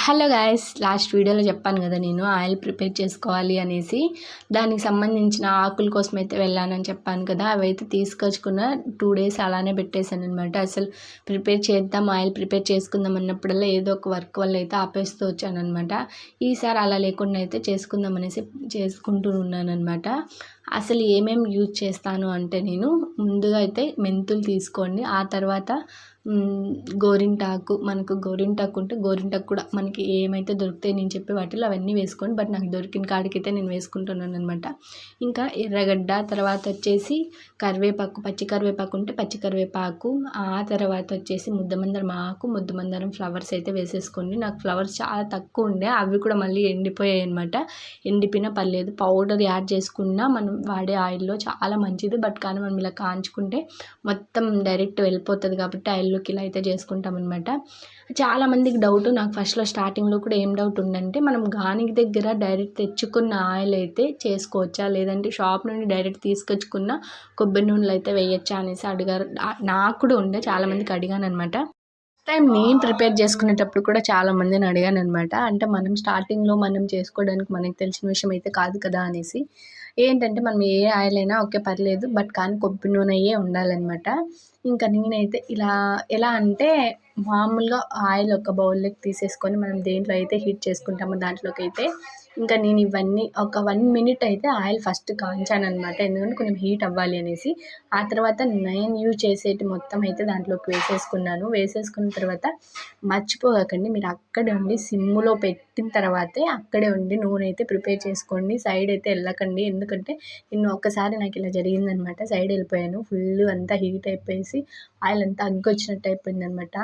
Hello guys, last వీడియోలో చెప్పాను కదా నేను ఆయిల్ ప్రిపేర్ చేసుకోవాలి అనేసి. దానికి సంబంధించిన ఆకుల కోసం అయితే వెళ్ళానని చెప్పాను కదా. అవైతే తీసుకొచ్చుకున్న 2 డేస్ అలానే పెట్టేశాను అనమాట. అసలు ప్రిపేర్ చేద్దాం, ఆయిల్ ప్రిపేర్ చేసుకుందాం అన్నప్పుడల్లా ఏదో ఒక వర్క్ వల్ల అయితే ఆపేస్తూ వచ్చానమాట. ఈసారి అలా లేకుండా అయితే చేసుకుందాం అనేసి చేసుకుంటూ ఉన్నానమాట. అసలు ఏమేమి యూజ్ చేస్తాను అంటే, నేను ముందుగా అయితే మెంతులు తీసుకోండి. ఆ తర్వాత గోరింటాకు, మనకు గోరింటాకు ఉంటే గోరింటాకు కూడా మనకి ఏమైతే దొరుకుతాయి నేను చెప్పే వాటిలో అవన్నీ వేసుకోండి. బట్ నాకు దొరికిన కాడికైతే నేను వేసుకుంటున్నాను అనమాట. ఇంకా ఎర్రగడ్డ, తర్వాత వచ్చేసి కరివేపాకు, పచ్చి కరివేపాకు ఉంటే పచ్చి కరివేపాకు, ఆ తర్వాత వచ్చేసి ముద్దమందరం ఆకు, ముద్దమందరం ఫ్లవర్స్ అయితే వేసేసుకోండి. నాకు ఫ్లవర్స్ చాలా తక్కువ ఉండే, అవి కూడా మళ్ళీ ఎండిపోయాయి అనమాట. ఎండిపోయినా పర్లేదు, పౌడర్ యాడ్ చేసుకున్నా మనం వాడే ఆయిల్లో చాలా మంచిది. బట్ కానీ మనం ఇలా కాంచుకుంటే మొత్తం డైరెక్ట్ వెళ్ళిపోతుంది కాబట్టి ఆయిల్లోకి ఇలా అయితే చేసుకుంటాం అనమాట. చాలామందికి డౌట్, నాకు ఫస్ట్లో స్టార్టింగ్లో కూడా ఏం డౌట్ ఉందంటే, మనం గానికి దగ్గర డైరెక్ట్ తెచ్చుకున్న ఆయిల్ అయితే చేసుకోవచ్చా, లేదంటే షాప్ నుండి డైరెక్ట్ తీసుకొచ్చుకున్న కొబ్బరి నూనెలు అయితే వేయచ్చా అనేసి అడిగారు. నాకు కూడా ఉండే, చాలామందికి అడిగాను అనమాట. టైం నేను ప్రిపేర్ చేసుకునేటప్పుడు కూడా చాలామందిని అడిగాను అనమాట. అంటే మనం స్టార్టింగ్లో మనం చేసుకోవడానికి మనకి తెలిసిన విషయం అయితే కాదు కదా అనేసి. ఏంటంటే మనం ఏ ఆయిల్ అయినా ఓకే పర్లేదు, బట్ కానీ కొబ్బరి నూనెయే ఉండాలన్నమాట. ఇంకా నేనైతే ఇలా ఎలా అంటే, మామూలుగా ఆయిల్ ఒక బౌల్లోకి తీసేసుకొని మనం దేంట్లో అయితే హీట్ చేసుకుంటామో దాంట్లోకి అయితే ఇంకా నేను ఇవన్నీ ఒక 1 మినిట్ అయితే ఆయిల్ ఫస్ట్ కాంచాను అనమాట. ఎందుకంటే కొంచెం హీట్ అవ్వాలి అనేసి. ఆ తర్వాత నేను యూజ్ చేసేటి మొత్తం అయితే దాంట్లోకి వేసేసుకున్నాను. వేసేసుకున్న తర్వాత మర్చిపోకండి, మీరు అక్కడే ఉండి సిమ్లో పెట్టిన తర్వాతే అక్కడే ఉండి నూనె అయితే ప్రిపేర్ చేసుకోండి. సైడ్ అయితే వెళ్ళకండి, ఎందుకంటే నేను ఒక్కసారి నాకు ఇలా జరిగిందనమాట. సైడ్ వెళ్ళిపోయాను, ఫుల్ అంతా హీట్ అయిపోయేసి ఆయిల్ అంతా అగ్గొచ్చినట్టు అయిపోయిందనమాట.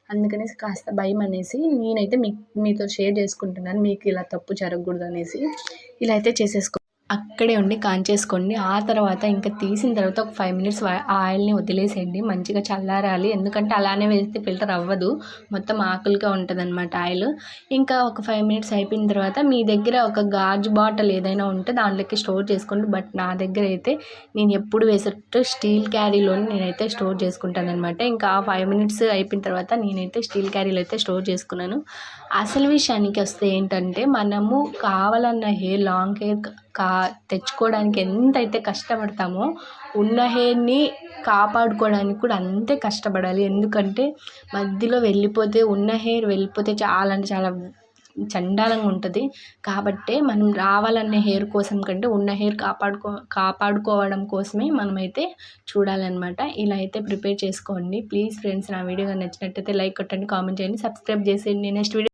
అందుకనేసి కాస్త భయం అనేసి నేనైతే మీతో షేర్ చేసుకుంటున్నాను, మీకు ఇలా తప్పు జరగకూడదు అనేసి. ఇలా అయితే అక్కడే ఉండి కాంచేసుకోండి. ఆ తర్వాత ఇంకా తీసిన తర్వాత ఒక 5 మినిట్స్ ఆ ఆయిల్ని వదిలేసేయండి, మంచిగా చల్లారాలి. ఎందుకంటే అలానే వేస్తే ఫిల్టర్ అవ్వదు, మొత్తం ఆకులుగా ఉంటుంది అనమాట ఆయిల్. ఇంకా ఒక 5 మినిట్స్ అయిపోయిన తర్వాత మీ దగ్గర ఒక గాజు బాటిల్ ఏదైనా ఉంటే దాంట్లోకి స్టోర్ చేసుకోండి. బట్ నా దగ్గర అయితే నేను ఎప్పుడు వేసేటట్టు స్టీల్ క్యారీలోని నేనైతే స్టోర్ చేసుకుంటాను అనమాట. ఇంకా 5 మినిట్స్ అయిపోయిన తర్వాత నేనైతే స్టీల్ క్యారీలో అయితే స్టోర్ చేసుకున్నాను. అసలు విషయానికి వస్తే ఏంటంటే, మనము కావాలన్న హెయిర్, లాంగ్ హెయిర్ తెచ్చుకోవడానికి ఎంతైతే కష్టపడతామో ఉన్న హెయిర్ని కాపాడుకోవడానికి కూడా అంతే కష్టపడాలి. ఎందుకంటే మధ్యలో వెళ్ళిపోతే, ఉన్న హెయిర్ వెళ్ళిపోతే చాలా అంటే చాలా చండాలంగా ఉంటుంది. కాబట్టే మనం రావాలనే హెయిర్ కోసం కంటే ఉన్న హెయిర్ కాపాడుకోవడం కోసమే మనమైతే చూడాలన్నమాట. ఇలా అయితే ప్రిపేర్ చేసుకోండి ప్లీజ్ ఫ్రెండ్స్. నా వీడియో నచ్చినట్టయితే లైక్ కొట్టండి, కామెంట్ చేయండి, సబ్స్క్రైబ్ చేసేయండి. Next video